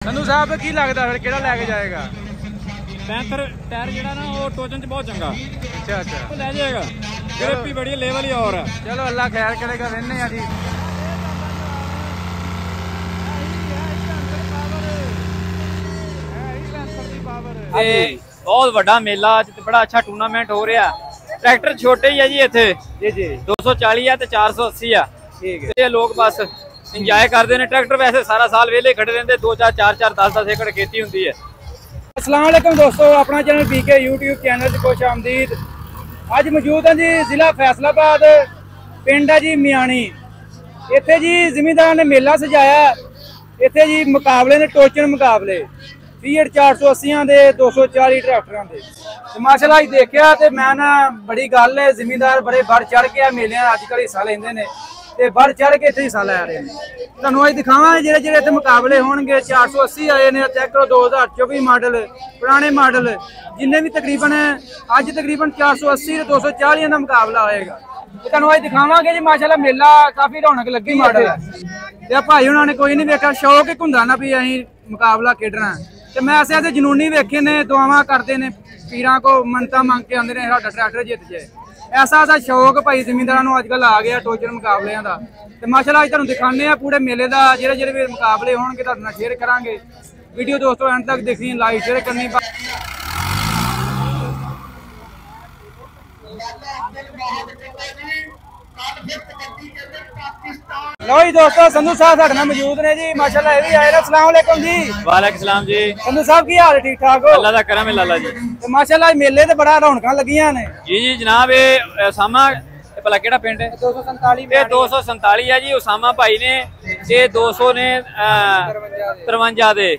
संधू साहब की लगता फिर केड़ा लेके जाएगा? पैंथर टायर जेड़ा ना वो टोचन च बहुत चंगा। अच्छा अच्छा वो ले जाएगा, ग्रिप भी बड़ी लेवल ही और है। चलो अल्लाह खैर करेगा, वेने जी। बहुत बड़ा मेला बड़ा अच्छा टूर्नामेंट हो रहा। ट्रैक्टर छोटे ही है जी इत्थे जी जी 240 है ते 480 है। ठीक है, लोग बस इंजॉय करते हैं। ट्रैक्टर वैसे सारा साल वेले खड़े रहते, 2-4 4-4 10-10 एकड़ खेती होंगी है। अस्सलाम वालेकुम दोस्तों, अपना चैनल पीके यूट्यूब चैनल से खुश आमदीद। अज मौजूद है जी जिला फैसलाबाद, पिंड है जी मियाणी। इत्थे जी जिमींदार ने मेला सजाया। इत्थे जी मुकाबले ने, टोचन मुकाबले फीड 480 दे 240 ट्रैक्टरों के। माशाअल्लाह देखिया तो मैं ना बड़ी गल है, जिमींदार बड़े बढ़ चढ़ के मेले अजकल हिस्सा लेंदे ने ते बढ़ चढ़ के इत्थे हिस्सा लै रहे हैं। तुहानूं अज दिखावांगे जेहड़े जेहड़े इत्थे मुकाबले होणगे। 480 आए ने, चैक करो 2024 मॉडल, पुराने मॉडल जिन्ने भी तकरीबन अज तकरीबन 480 ते 240 का मुकाबला होएगा। तुहानूं अज दिखावांगे जी। माशाअल्लाह मेला काफ़ी रौनक लगी मॉडल ते भाई हुणां ने कोई नहीं वेखिया, शौक एक हुंदा ना भी असीं मुकाबला खेडना। तो मैं ऐसे ऐसे जनूनी वेखे ने, दुआवां करते हैं, पीरां को मनता मंग के आंदे ने साडा ट्रैक्टर जित जाए। ऐसा ऐसा शौक भाई जिमींदारां नूं अजकल आ गया टोचन मुकाबलियां दा। ते माशाअल्लाह अज तुहानूं दिखाने आ पूरे मेले दा, जेहड़े जेहड़े भी मुकाबले होणगे तुहाडे नाल शेयर करांगे। वीडियो दोस्तों एंड तक देखनी, लाइक शेयर करनी। लो जी दोस्तों, संधू साहब साडे नाल मौजूद ने जी। माशाअल्लाह ये भी आए। अस्सलाम वालेकुम जी। वालेकुम सलाम जी। संधू साहब की हाल, ठीक ठाक हो? अल्लाह दा करम है लाला जी। ते माशाअल्लाह मेले ते बड़ा रौनकां लगियां ने जी जी जनाब। ये सामा भला केड़ा पिंड है? 247 ये 247 है जी। उसामा भाई ने ये 200 ने 53 दे।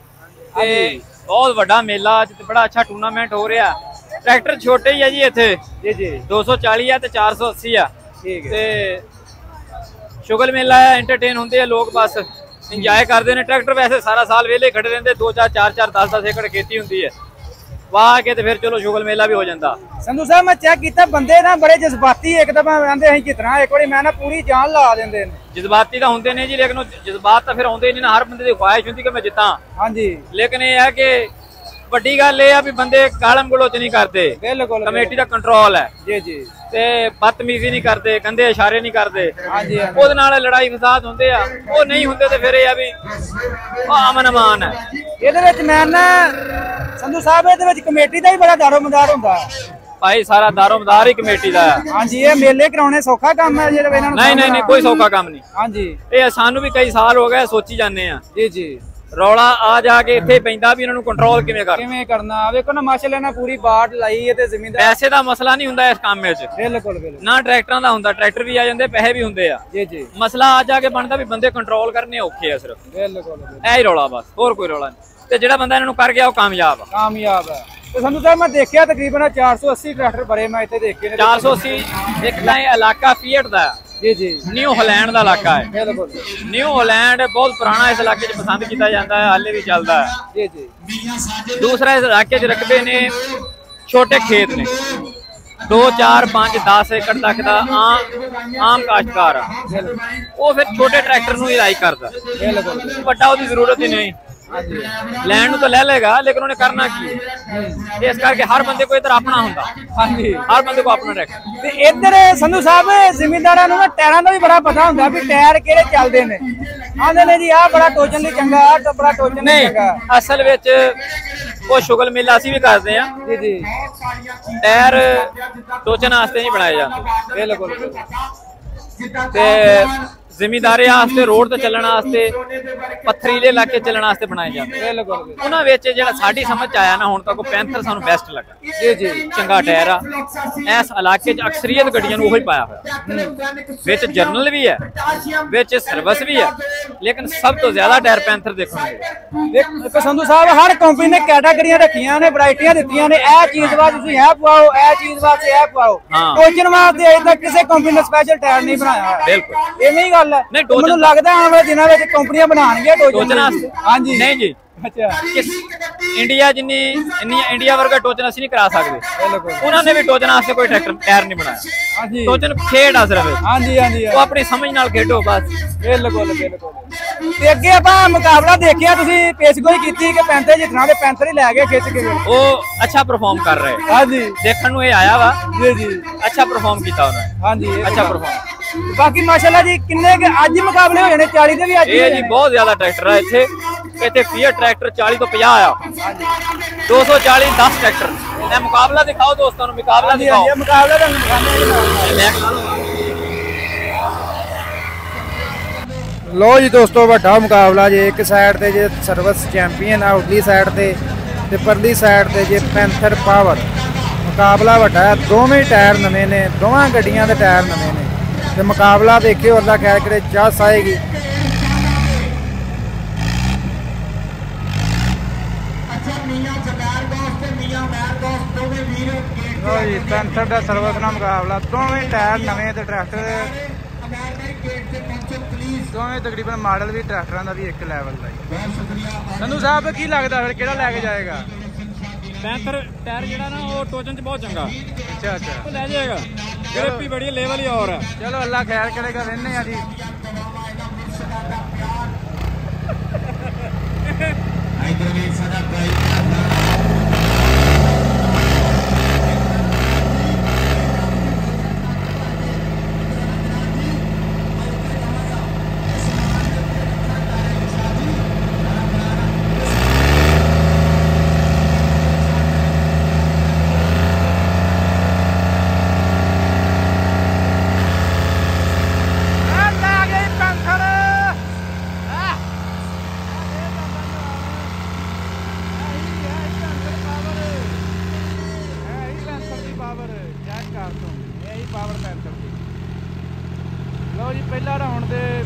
बहुत बड़ा मेला, बड़ा अच्छा टूर्नामेंट हो रहा। ट्रैक्टर छोटे ही है जी इत्थे जी जी 240 है ते 480 है। ठीक है, शुगल मेला है, एंटरटेन होंगे है लोग, बस इंजॉय करते हैं। ट्रैक्टर वैसे सारा साल वेले खड़े रहते, 2-4 4-4 10-10 एकड़ खेती होंगी है। वाह के फिर चलो शुगल मेला भी हो जाता। संधू साहब मैं चेक किया, बंदे ना बड़े जज्बाती, एक दफा आंदे असीं जितना, एक बारी मैं ना पूरी जान ला देंदे ने। जज्बाती तो होंगे ने जी, लेकिन जज्बात तो फिर आउंदे नहीं ना। हर बंदे की ख्वाहिश होंदी कि मैं जिता। हाँ जी, लेकिन ये है कि वड्डी गल ये भी बंदे कालम गलोच नहीं करते। बिल्कुल, कमेटी का कंट्रोल है जी जी। ते बदतमीजी नहीं करते, गंदे इशारे नहीं करते। हाँ जी, ਉਹਦੇ ਨਾਲ लड़ाई फसाद होंगे आ, वो नहीं होंगे तो फिर ये भी अमन अमान है। ਇਹਦੇ ਵਿੱਚ मैं ना संधू साहब ਇਹਦੇ ਵਿੱਚ कमेटी ਦਾ भी बड़ा दारोमदार ਹੁੰਦਾ भाई, सारा दारोमदार ही कमेटी का है। हाँ जी, ये मेले कराने सौखा काम है ਜਿਹੜੇ ਇਹਨਾਂ ਨੂੰ? नहीं नहीं नहीं, कोई सौखा काम नहीं। हाँ जी, ये सानू भी कई साल हो गए सोची जाने हैं जी जी। रौला आ जाके इत्थे पैंदा भी इन्हां नूं कंट्रोल किवें करना। वेखो ना माशाअल्लाह ना पूरी बाट लाई है ते ज़मींदार। पैसे दा मसला नहीं हुंदा इस काम विच। बिल्कुल बिल्कुल ना ट्रैक्टरां दा हुंदा, ट्रैक्टर भी आ जांदे, पैसे भी हुंदे आ जी जी। मसला आ जाके बनदा भी बंदे कंट्रोल करने औखे आ सिर्फ। बिल्कुल, ऐ ही रौला बस, होर कोई रौला नहीं। ते जेड़ा बंदा इन्हां नूं कर गया वो कामयाब है। तो संधू साहब मैं देखिया तकरीबन 480 ट्रैक्टर बड़े मैं इत्थे देखे ने। 480 एक तां इलाका फीएट दा जी जी, न्यू हॉलैंड का इलाका है। बिल्कुल, न्यू हॉलैंड बहुत पुराना इस इलाके पसंद किया जाता है, हाले भी चलता है जी जी। दूसरा इस इलाके रकबे ने छोटे खेत ने, 2 4 5 10 एकड़ तक का आम काश्तकार है। वो फिर छोटे ट्रैक्टर नूं ही लाइक करता, बड़ा उसकी जरूरत ही नहीं। लैंड तो ले लेगा, लेकिन उन्हें करना की इस करके हर बंदे को इधर अपना होंदा। हाँ जी, हर बंदे को अपना ट्रैक्टर। ते इधर संधू साहब जिमींदारां नूं ना टायरां दा भी बड़ा पता हुंदा भी टायर किहड़े चलदे ने। आंदे ने जी आ बड़ा टोचन ली चंगा, आ तो बड़ा टोचन ली चंगा। असल विच वो शुगल मेला असीं भी करदे आ जी जी। टायर टोचन वास्ते नहीं बनाए जाते। बिल्कुल, ते जिमीदारे वास्ते, रोड ते चलने वास्ते, पत्थरीले इलाके चलने वास्ते बनाए जाते। उन्हां विच जिहड़ा साडी समझ आया ना हुण तक, पैंथर सानू बेस्ट लगा जी जी। चंगा टायर आ, इस इलाके च अक्सरीयत गड्डियां नूं ओही पाया होया। विच जर्नल भी है, विच सर्विस भी है, लेकिन सब तो ज्यादा टायर पैंथर देखो। संधू साहब हर कंपनी ने कैटागरियां रखियां ने, वैरायटियां दित्तियां ने, ए चीज वास्ते तुसीं ए पवाओ, ए चीज वास्ते ए पवाओ। टोचन वास्ते अजे तक किसी कंपनी ने स्पेशल टायर नहीं बनाया। बिल्कुल, इवें ही गल ਗੱਲ ਹੈ? ਨਹੀਂ, ਮੈਨੂੰ ਲੱਗਦਾ ਆਉਣ ਵਾਲੇ ਦਿਨਾਂ ਵਿੱਚ ਕੰਪਨੀਆਂ ਬਣਾਉਣਗੀਆਂ ਟੋਚਨ ਵਾਸਤੇ। ਹਾਂਜੀ ਨਹੀਂ ਜੀ, ਅੱਛਾ ਇੰਡੀਆ ਜਿੰਨੀ ਇੰਡੀਆ ਵਰਗਾ ਟੋਚਨ ਅਸੀਂ ਨਹੀਂ ਕਰਾ ਸਕਦੇ। ਉਹਨਾਂ ਨੇ ਵੀ ਟੋਚਨ ਵਾਸਤੇ ਕੋਈ ਟਰੈਕਟਰ ਟਾਇਰ ਨਹੀਂ ਬਣਾਇਆ। ਹਾਂਜੀ ਟੋਚਨ ਖੇਡ ਆ ਸਿਰਫ। ਹਾਂਜੀ ਹਾਂਜੀ ਉਹ ਆਪਣੀ ਸਮਝ ਨਾਲ ਖੇਡੋ ਬਸ। ਬਿਲਕੁਲ ਬਿਲਕੁਲ। ਤੇ ਅੱਗੇ ਆਪਾਂ ਮੁਕਾਬਲਾ ਦੇਖਿਆ, ਤੁਸੀਂ ਪੇਸ਼ਗੋਈ ਕੀਤੀ ਕਿ ਪੈਂਥਰ ਜਿੱਤਣਾ ਤੇ ਪੈਂਥਰ ਹੀ ਲੈ ਗਏ ਖਿੱਚ ਕੇ। ਉਹ ਅੱਛਾ ਪਰਫਾਰਮ ਕਰ ਰਹੇ। ਹਾਂਜੀ ਦੇਖਣ ਨੂੰ ਇਹ ਆਇਆ ਵਾ ਜੀ ਜੀ, ਅੱਛਾ ਪਰਫਾਰਮ ਕੀਤਾ ਉਹਨਾਂ ਨੇ। ਹਾਂਜੀ ਅੱਛਾ ਪਰਫਾਰਮ। ਬਾਕੀ ਮਾਸ਼ਾਅੱਲਾ ਜੀ ਕਿੰਨੇ ਅੱਜ ਹੀ ਮੁਕਾਬਲੇ ਹੋ ਜਾਣੇ 40 ਦੇ ਵੀ ਅੱਜ ਇਹ ਜੀ ਬਹੁਤ ਜ਼ਿਆਦਾ ਟਰੈਕਟਰ ਆ ਇੱਥੇ ਫੀਅਰ ਟਰੈਕਟਰ 40 ਤੋਂ 50 ਆ। 240 10 ਟਰੈਕਟਰ। ਇਹ ਮੁਕਾਬਲਾ ਦਿਖਾਓ ਦੋਸਤਾਂ ਨੂੰ, ਮੁਕਾਬਲਾ ਦਿਖਾਓ। ਇਹ ਮੁਕਾਬਲਾ ਤੁਹਾਨੂੰ ਦਿਖਾਉਂਦੇ ਲੋ ਜੀ ਦੋਸਤੋ, ਵੱਡਾ ਮੁਕਾਬਲਾ ਜੇ। ਇੱਕ ਸਾਈਡ ਤੇ ਜੇ ਸਰਵਿਸ ਚੈਂਪੀਅਨ ਆ, ਉਰਲੀ ਸਾਈਡ ਤੇ ਪਰਲੀ ਸਾਈਡ ਤੇ ਜੇ ਪੈਂਥਰ ਪਾਵਰ। ਮੁਕਾਬਲਾ ਵੱਡਾ ਹੈ, ਦੋਵੇਂ ਟਾਇਰ ਨਵੇਂ ਨੇ, ਦੋਵਾਂ ਗੱਡੀਆਂ ਦੇ ਟਾਇਰ ਨਵੇਂ ਨੇ ਤੇ ਮੁਕਾਬਲਾ ਦੇਖਿਓ ਅੱਲਾ ਖੈਰ ਕਰੇ, ਜੱਸ ਆਏਗੀ। ਜੀ ਪੈਂਥਰ ਦਾ ਸਰਵਿਸ ਨਾਲ ਮੁਕਾਬਲਾ, ਦੋਵੇਂ ਟਾਇਰ ਨਵੇਂ ਤੇ ਟਰੈਕਟਰ ਦੋਵੇਂ ਤਕਰੀਬਨ ਮਾਡਲ ਵੀ ਟਰੈਕਟਰਾਂ ਦਾ ਵੀ ਇੱਕ ਲੈਵਲ ਦਾ। ਸੰਧੂ ਸਾਹਿਬ ਕੀ ਲੱਗਦਾ ਫਿਰ ਕਿਹੜਾ ਲੈ ਕੇ ਜਾਏਗਾ? ਪੈਂਥਰ ਟਾਇਰ ਜਿਹੜਾ ਨਾ ਉਹ ਟੋਚਨ ਚ ਬਹੁਤ ਚੰਗਾ। ਅੱਛਾ ਅੱਛਾ, ਉਹ ਲੈ ਜਾਏਗਾ। ਗ੍ਰਿਪ ਵੀ ਬੜੀ ਲੈਵਲ ਹੀ ਹੋਰ ਹੈ। ਚਲੋ ਅੱਲਾ ਖੈਰ ਕਰੇਗਾ, ਵੇਖਦੇ ਆ ਜੀ। ਲਓ ਜੀ ਪਹਿਲਾ ਰਾਉਂਡ ਦੇ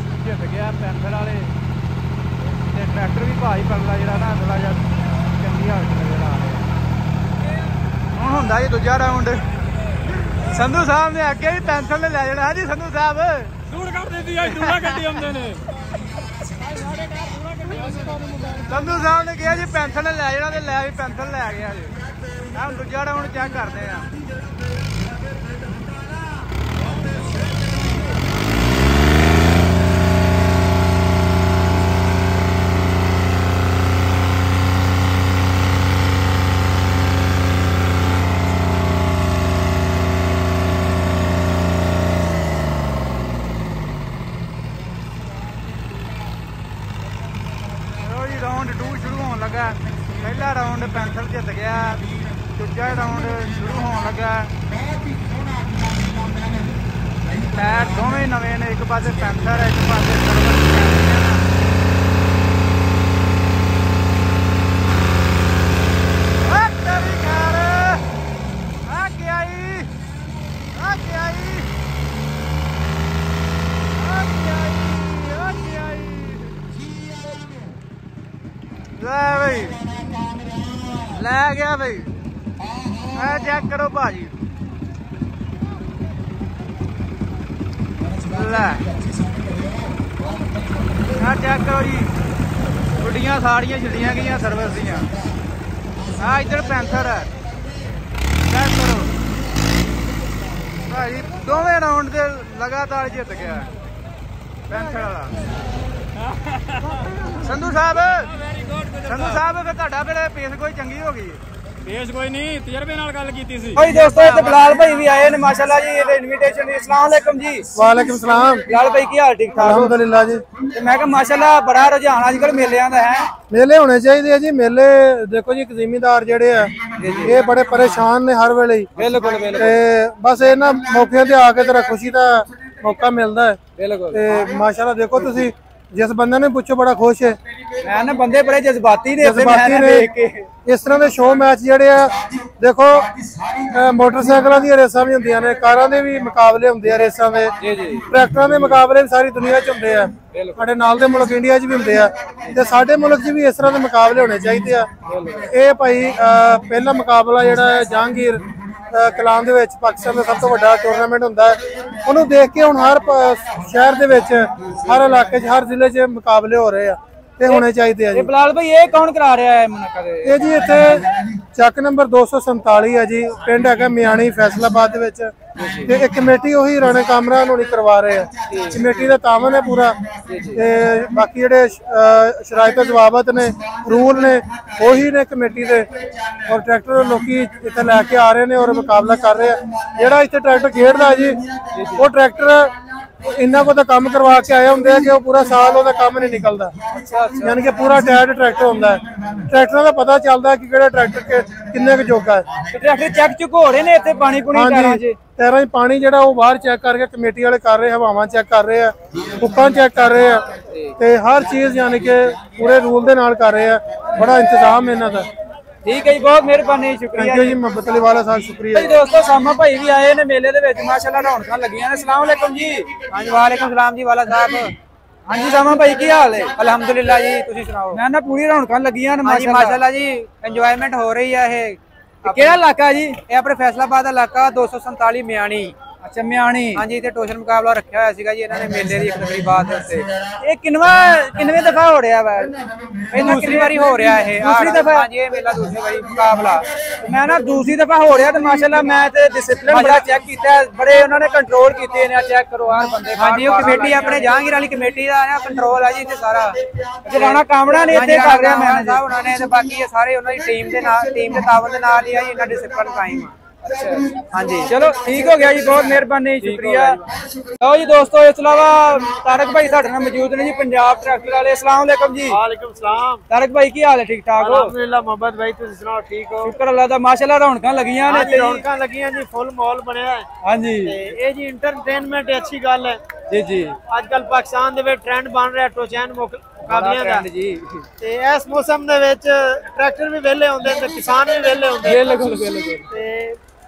ਜਿੱਤ ਗਿਆ ਪੈਂਥਰ ਵਾਲੇ ਤੇ ਟਰੈਕਟਰ ਵੀ ਭਾਈ ਪਰਲਾ ਜਿਹੜਾ ਨਾ ਥੋੜਾ ਜਿਹਾ ਚੰਗੀ ਹਾਲਤ ਨਜ਼ਰ ਆ ਰਿਹਾ। ਹੁਣ ਹੁੰਦਾ ਜੀ ਦੂਜਾ ਰਾਉਂਡ। ਸੰਧੂ ਸਾਹਿਬ ਨੇ ਅੱਗੇ ਵੀ ਪੈਂਥਰ ਨੇ ਲੈ ਜਾਣਾ। ਹਾਂਜੀ ਸੰਧੂ ਸਾਹਿਬ, ਦੂਰ ਕਰ ਦਿੰਦੀ ਆ, ਦੂਰਾ ਗੱਡੀ ਆਉਂਦੇ ਨੇ। ਸੰਧੂ ਸਾਹਿਬ ਨੇ ਕਿਹਾ ਜੀ ਪੈਂਥਰ ਨੇ ਲੈ ਜਾਣਾ ਤੇ ਲੈ ਵੀ ਪੈਂਥਰ ਲੈ ਗਿਆ ਜੀ। ਹੁਣ ਦੂਜਾ ਰਾਉਂਡ ਚੈੱਕ ਕਰਦੇ ਆ। ਰਾਉਂਡ 2 ਸ਼ੁਰੂ ਹੋਣ ਲੱਗਾ। ਪਹਿਲਾ ਰਾਉਂਡ ਪੈਂਥਰ ਜਿੱਤ ਗਿਆ, ਦੂਜਾ ਰਾਉਂਡ ਸ਼ੁਰੂ ਹੋਣ ਲੱਗਾ। ਟਾਇਰ ਦੋਵੇਂ ਨਵੇਂ ਨੇ, ਇੱਕ ਪਾਸੇ ਪੈਂਥਰ ਹੈ, ਇੱਕ ਪਾਸੇ ਲੈ ਗਿਆ ਬਈ। ਇਹ ਚੈੱਕ ਕਰੋ ਭਾਜੀ, ਲੈ ਆ ਚੈੱਕ ਕਰੋ ਜੀ। ਗੁੱਡੀਆਂ ਸਾਰੀਆਂ ਛੱਡੀਆਂ ਗਈਆਂ ਸਰਵਿਸ ਦੀਆਂ। ਆ ਇੱਧਰ ਪੈਂਥਰ ਹੈ, ਚੈੱਕ ਕਰੋ ਭਾਜੀ। ਦੋਵੇਂ ਰਾਉਂਡ ਦੇ ਲਗਾਤਾਰ ਜਿੱਤ ਗਿਆ ਪੈਂਥਰ ਵਾਲਾ। ਸੰਧੂ ਸਾਹਿਬ, ਸੰਧੂ ਸਾਹਿਬ ਫਿਰ ਤੁਹਾਡਾ ਫਿਰ ਪੇਸ ਕੋਈ ਚੰਗੀ ਹੋ ਗਈ? ਪੇਸ਼ ਕੋਈ ਨਹੀਂ, ਤਜਰਬੇ ਨਾਲ ਗੱਲ ਕੀਤੀ ਸੀ। ਭਾਈ ਦੋਸਤੋ ਇੱਥੇ ਬਲਾਲ ਭਾਈ ਵੀ ਆਏ ਨੇ ਮਾਸ਼ਾਅੱਲਾ ਜੀ, ਇਹਦੇ ਇਨਵੀਟੇਸ਼ਨ ਦੀ। अस्सलाम वालेकुम जी। वालेकुम सलाम। ਬਲਾਲ ਭਾਈ ਕੀ ਹਾਲ? ਠੀਕ ਠਾਕ अल्हम्दुलिल्लाह जी। ਤੇ ਮੈਂ ਕਿਹਾ ਮਾਸ਼ਾਅੱਲਾ ਬੜਾ ਰੁਝਾਨ ਅੱਜ ਕੱਲ ਮੇਲਿਆਂ ਦਾ ਹੈ। मेले होने चाहिए जी। मेले देखो जी, ਜ਼ਿਮੀਂਦਾਰ ਜਿਹੜੇ ਆ ਇਹ ਬੜੇ ਪਰੇਸ਼ਾਨ ਨੇ ਹਰ ਵੇਲੇ ਹੀ। ਬਿਲਕੁਲ ਬਿਲਕੁਲ। ਤੇ ਬਸ ਇਹਨਾਂ ਮੌਕਿਆਂ ਤੇ ਆ ਕੇ ਤੇਰਾ ਖੁਸ਼ੀ ਦਾ ਮੌਕਾ ਮਿਲਦਾ ਹੈ। ਬਿਲਕੁਲ। ਤੇ ਮਾਸ਼ਾਅੱਲਾ ਦੇਖੋ ਤੁਸੀਂ, ਜਿਸ ਬੰਦੇ ਨੇ ਪੁੱਛੋ ਬੜਾ ਖੁਸ਼ ਹੈ। ਮੈਂ ਨਾ ਬੰਦੇ ਬੜੇ ਜਜ਼ਬਾਤੀ ਨੇ, ਜਜ਼ਬਾਤੀ ਨੇ। ਇਸ ਤਰ੍ਹਾਂ ਦੇ ਸ਼ੋਅ ਮੈਚ ਜਿਹੜੇ ਆ ਦੇਖੋ, ਮੋਟਰਸਾਈਕਲਾਂ ਦੀਆਂ ਰੇਸਾਂ ਵੀ ਹੁੰਦੀਆਂ ਨੇ, ਕਾਰਾਂ ਦੇ ਵੀ ਮੁਕਾਬਲੇ ਹੁੰਦੇ ਆ ਰੇਸਾਂ ਦੇ, ਟਰੈਕਟਰਾਂ ਦੇ ਮੁਕਾਬਲੇ ਵੀ ਸਾਰੀ ਦੁਨੀਆ 'ਚ ਹੁੰਦੇ ਆ। ਸਾਡੇ ਨਾਲ ਦੇ ਮੁਲਕ ਇੰਡੀਆ 'ਚ ਵੀ ਹੁੰਦੇ ਆ ਤੇ ਸਾਡੇ ਮੁਲਕ 'ਚ ਵੀ ਇਸ ਤਰ੍ਹਾਂ ਦੇ ਮੁਕਾਬਲੇ ਹੋਣੇ ਚਾਹੀਦੇ ਆ। ਇਹ ਭਾਈ ਪਹਿਲਾ ਮੁਕਾਬਲਾ ਜਿਹੜਾ ਹੈ ਜਹਾਂਗੀਰ ਕਲਾਮ ਦੇ ਵਿੱਚ ਪਾਕਿਸਤਾਨ ਦਾ ਸਭ ਤੋਂ ਵੱਡਾ ਟੂਰਨਾਮੈਂਟ ਹੁੰਦਾ ਹੈ। ਉਹਨੂੰ ਦੇਖ ਕੇ ਹੁਣ ਹਰ ਸ਼ਹਿਰ ਦੇ ਵਿੱਚ, ਹਰ ਇਲਾਕੇ 'ਚ, ਹਰ ਜ਼ਿਲ੍ਹੇ 'ਚ ਮੁਕਾਬਲੇ ਹੋ ਰਹੇ ਆ ਤੇ ਹੋਣੇ ਚਾਹੀਦੇ ਆ ਜੀ। ਬਲਾਲ ਭਾਈ ਇਹ ਕੌਣ ਕਰਾ ਰਿਹਾ ਹੈ ਮੁਨਕਦ? ਇਹ ਜੀ ਇੱਥੇ ਚੱਕ ਨੰਬਰ 247 ਹੈ ਜੀ, ਪਿੰਡ ਹੈਗਾ ਮਿਆਣੀ ਫੈਸਲਾਬਾਦ ਦੇ ਵਿੱਚ, ਤੇ ਇਹ ਕਮੇਟੀ ਉਹੀ ਰਾਣਾ ਕਾਮਰਾਨ ਹੋਣੀ ਕਰਵਾ ਰਹੇ ਆ। ਕਮੇਟੀ ਦਾ ਤਾਮਨ ਹੈ ਪੂਰਾ, ਤੇ ਬਾਕੀ ਜਿਹੜੇ ਸ਼ਰਾਇਤ ਜਵਾਬਤ ਨੇ, ਰੂਲ ਨੇ, ਉਹੀ ਨੇ ਕਮੇਟੀ ਦੇ। ਔਰ ਟਰੈਕਟਰ ਲੋਕੀ ਇੱਥੇ ਲੈ ਕੇ ਆ ਰਹੇ ਨੇ ਔਰ ਮੁਕਾਬਲਾ ਕਰ ਰਹੇ ਆ। ਜਿਹੜਾ ਇੱਥੇ ਟਰੈਕਟਰ ਖੇਡਦਾ ਜੀ, ਉਹ ਟਰੈਕਟਰ ਇੰਨਾ ਕੋ ਤਾਂ ਕੰਮ ਕਰਵਾ ਕੇ ਆਏ ਹੁੰਦੇ ਆ ਕਿ ਉਹ ਪੂਰਾ ਸਾਲ ਉਹਦਾ ਕੰਮ ਨਹੀਂ ਨਿਕਲਦਾ। ਯਾਨੀ ਕਿ ਪੂਰਾ ਟਾਇਰਡ ਟਰੈਕਟਰ ਹੁੰਦਾ ਹੈ। ਟਰੈਕਟਰਾਂ ਦਾ ਪਤਾ ਚੱਲਦਾ ਕਿ ਕਿਹੜਾ ਟਰੈਕਟਰ ਕਿੰਨੇ ਕੁ ਜੋਗਾ ਹੈ। ਟਰੈਕਟਰ ਚੈੱਕ ਚੁੱਕ ਹੋ ਰਹੇ ਨੇ ਇੱਥੇ, ਪਾਣੀ ਪੂਣੀ ਟਾਇਰਾਂ 'ਚ? ਟਾਇਰਾਂ 'ਚ ਪਾਣੀ ਜਿਹੜਾ ਉਹ ਬਾਹਰ ਚੈੱਕ ਕਰਕੇ ਕਮੇਟੀ ਵਾਲੇ ਕਰ ਰਹੇ, ਹਵਾਵਾਂ ਚੈੱਕ ਕਰ ਰਹੇ ਆ, ਹੁੱਕਾਂ ਚੈੱਕ ਕਰ ਰਹੇ ਆ, ਤੇ ਹਰ ਚੀਜ਼ ਯਾਨੀ ਕਿ ਪੂਰੇ ਰੂਲ ਦੇ ਨਾਲ ਕਰ ਰਹੇ ਆ। ਬੜਾ ਇੰਤਜ਼ਾਮ ਇਹਨਾਂ ਦਾ। ਠੀਕ ਹੈ ਜੀ, ਬਹੁਤ ਮਿਹਰਬਾਨੀ, ਸ਼ੁਕਰੀਆ ਜੀ। ਮੁਹੱਬਤ ਅਲੀ ਵਾਲਾ ਸਾਹਿਬ ਸ਼ੁਕਰੀਆ ਜੀ। ਦੋਸਤੋ ਸਾਮਾ ਭਾਈ ਵੀ ਆਏ ਨੇ ਮੇਲੇ ਦੇ ਵਿੱਚ, ਮਾਸ਼ਾਅੱਲਾ ਰੌਣਕਾਂ ਲੱਗੀਆਂ ਨੇ। अस्सलाम वालेकुम जी। ਹਾਂਜੀ ਵਾਲੇਕੁਮ ਸਲਾਮ ਜੀ ਵਾਲਾ ਸਾਹਿਬ। ਹਾਂਜੀ ਸਾਮਾ ਭਾਈ ਕੀ ਹਾਲ ਹੈ? ਅਲਹਮਦੁਲਿਲਾ ਜੀ, ਤੁਸੀਂ ਸੁਣਾਓ? ਮੈਂ ਨਾ ਪੂਰੀ ਰੌਣਕਾਂ ਲੱਗੀਆਂ ਨੇ ਹਾਂਜੀ ਮਾਸ਼ਾਅੱਲਾ ਜੀ, ਇੰਜੋਇਮੈਂਟ ਹੋ ਰਹੀ ਹੈ। ਇਹ ਕਿਹੜਾ ਇਲਾਕਾ ਜੀ? ਇਹ ਆਪਣੇ ਫੈਸਲਾਬਾਦ ਦਾ ਇਲਾਕਾ 247 ਮਿਆਣੀ। ਅੱਛਾ ਮਿਆਣੀ। ਹਾਂਜੀ, ਤੇ ਟੋਸ਼ਨ ਮੁਕਾਬਲਾ ਰੱਖਿਆ ਹੋਇਆ ਸੀਗਾ ਜੀ ਇਹਨਾਂ ਨੇ ਮੇਲੇ ਦੀ ਇੱਕ ਤਕਰੀਬਾਤ ਦੇ ਉੱਤੇ। ਇਹ ਕਿੰਨਵੇਂ ਦਫਾ ਹੋ ਰਿਹਾ ਵਾ? ਇਹ ਦੂਸਰੀ ਵਾਰੀ ਹੋ ਰਿਹਾ ਇਹ। ਦੂਸਰੀ ਦਫਾ? ਹਾਂਜੀ, ਇਹ ਮੇਲਾ ਦੂਸਰੀ ਵਾਰੀ ਮੁਕਾਬਲਾ। ਮੈਂ ਨਾ ਦੂਸਰੀ ਦਫਾ ਹੋ ਰਿਹਾ ਤੇ ਮਾਸ਼ਾਅੱਲਾ ਮੈਂ ਤੇ ਡਿਸਪਲਿਨ ਬੜਾ ਚੈੱਕ ਕੀਤਾ, ਬੜੇ ਉਹਨਾਂ ਨੇ ਕੰਟਰੋਲ ਕੀਤੇ ਨੇ। ਚੈੱਕ ਕਰੋ ਹਰ ਬੰਦੇ। ਹਾਂਜੀ, ਉਹ ਕਮੇਟੀ ਆਪਣੇ ਜਹਾਂਗੀਰ ਵਾਲੀ ਕਮੇਟੀ ਦਾ ਨਾ ਕੰਟਰੋਲ ਆ ਜੀ ਇੱਥੇ ਸਾਰਾ। ਰਾਣਾ ਕਾਮੜਾ ਨੇ ਇੱਥੇ ਕਰ ਰਿਹਾ ਮੈਨੇਜ ਸਾਹਿਬ ਉਹਨਾਂ ਨੇ, ਤੇ ਬਾਕੀ ਇਹ ਸਾਰੇ ਉਹਨਾਂ ਦੀ ਟੀਮ ਦੇ ਨਾਲ, ਟੀਮ ਦੇ ਤਾਵਨ ਦੇ ਨਾਲ ਹੀ ਆ ਜੀ ਇਹਨਾਂ ਡਿਸਪਲਿਨ ਕਾਇਮ ਆ। ਹਾਂਜੀ ਚਲੋ ਠੀਕ ਹੋ ਗਿਆ ਜੀ, ਬਹੁਤ ਮਿਹਰਬਾਨੀ, ਸ਼ੁਕਰੀਆ। ਲਓ ਜੀ ਦੋਸਤੋ, ਇਸ ਤੋਂ ਇਲਾਵਾ ਤਾਰਕ ਭਾਈ ਸਾਡੇ ਨਾਲ ਮੌਜੂਦ ਨੇ ਜੀ, ਪੰਜਾਬ ਟਰੈਕਟਰ ਵਾਲੇ। अस्सलाम वालेकुम जी। वालेकुम सलाम। ਤਾਰਕ ਭਾਈ ਕੀ ਹਾਲ ਹੈ? ਠੀਕ ਠਾਕ ਹੋ? अल्हम्दुलिल्लाह मोहम्मद भाई, तुम सुनाओ ठीक हो? ਸ਼ੁਕਰ ਅੱਲਾਹ ਦਾ, ਮਾਸ਼ਾਅੱਲਾ ਰੌਣਕਾਂ ਲੱਗੀਆਂ ਨੇ ਇੱਥੇ। रौनकां लगियां जी, फुल माहौल बनया है। ਹਾਂਜੀ ते ये जी इंटरटेनमेंट अच्छी गल है। ਜੀ जी। आजकल पाकिस्तान दे विच ट्रेंड बन रहा टोचैन मुकाबलियां दा जी। ते इस मौसम दे विच ट्रैक्टर भी वेले होंदे ते किसान भी वेले होंदे। बिल्कुल बिल्कुल। ते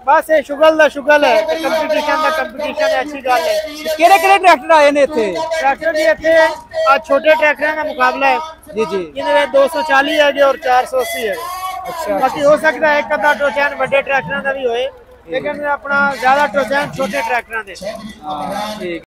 बस ये शुगल दा शुगल है, कंपटीशन दा कंपटीशन है, अच्छी गल है। ਕਿਹੜੇ ਕਿਹੜੇ ਟਰੈਕਟਰ ਆਏ ਨੇ ਇੱਥੇ? ट्रैक्टर जी इत्थे आज छोटे ट्रैक्टरां दा मुकाबला है जी जी। इहदे विच 240 है और 480 है। अच्छा, बाकी हो सकता है एक अद्धा टोचैन बड़े ट्रैक्टरां दा भी होए, लेकिन अपना ज्यादा टोचैन छोटे ट्रैक्टरां दे। ठीक।